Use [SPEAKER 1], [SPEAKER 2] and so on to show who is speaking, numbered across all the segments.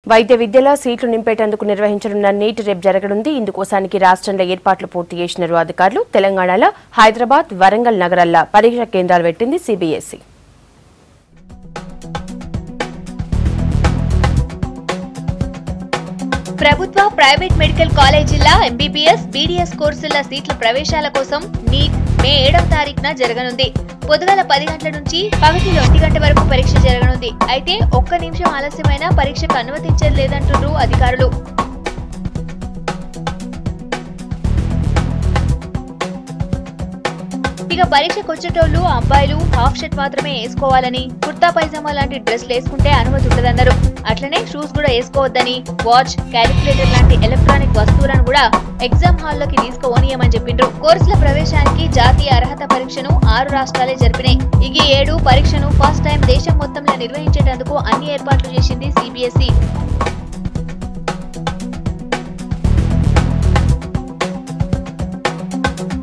[SPEAKER 1] వైద్య విద్యలో సీట్లు నింపేటందుకు నిర్వహించనున్న నీట్ రేపు జరగనుంది. ఇందుకోసానికి రాష్ట్రంలో ఏర్పాట్లు పూర్తి చేసినారు అధికారులు. తెలంగాణలో హైదరాబాద్, వరంగల్ నగరాల్లో పరీక్ష కేంద్రాలు పెట్టింది సిబిఎస్ఈ.
[SPEAKER 2] ప్రభుత్వ, ప్రైవేట్ మెడికల్ కాలేజీల ఎంబీబీఎస్, బీడీఎస్ కోర్సుల సీట్ల ప్రవేశాల కోసం నీట్ మే 7వ తారీఖున జరగనుంది. పొద్దుగల 10 గంటల నుంచి పగటి 1 గంట వరకు పరీక్ష జరగనుంది. అయితే ఒక్క నిమిషం ఆలస్యమైన పరీక్షకు అనుమతించలేదంటున్నారు అధికారులు. ఇక పరీక్షకు వచ్చేటోళ్లు అబ్బాయిలు హాఫ్ షర్ట్ మాత్రమే వేసుకోవాలని, కుర్తా పైజామా లాంటి డ్రెస్లు వేసుకుంటే అనుమతి ఉండదన్నారు. అట్లనే షూస్ కూడా వేసుకోవద్దని, వాచ్, క్యాలిక్యులేటర్ లాంటి ఎలక్ట్రానిక్ వస్తువులను కూడా ఎగ్జామ్ హాల్లోకి తీసుకోవనియమని చెప్పిండ్రు. కోర్సుల ప్రవేశానికి జాతీయ అర్హత పరీక్షను 6 రాష్ట్రాలే జరిపినాయి. ఈ 7 పరీక్షను ఫస్ట్ టైం దేశం మొత్తంలో నిర్వహించేందుకు అన్ని ఏర్పాట్లు చేసింది సిబిఎస్ఈ.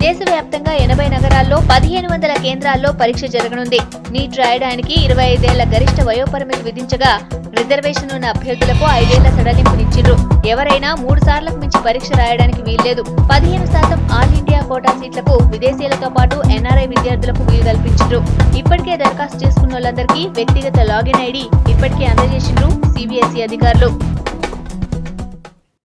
[SPEAKER 2] దేశవ్యాప్తంగా 80 నగరాల్లో 1500 కేంద్రాల్లో పరీక్ష జరగనుంది. నీట్ రాయడానికి 25 ఏళ్ల గరిష్ట వయోపరిమితి విధించగా రిజర్వేషన్ ఉన్న అభ్యర్థులకు 5 ఏళ్ల సడలింపునిచ్చిండ్రు. ఎవరైనా 3 సార్లకు మించి పరీక్ష రాయడానికి వీల్లేదు. 15% ఆల్ ఇండియా కోటా సీట్లకు విదేశీయులతో పాటు ఎన్ఆర్ఐ విద్యార్థులకు వీలు కల్పించిండ్రు. ఇప్పటికే దరఖాస్తు చేసుకున్న వాళ్ళందరికీ వ్యక్తిగత లాగిన్ ఐడి ఇప్పటికే అందజేసిండ్రు సిబిఎస్ఈ అధికారులు.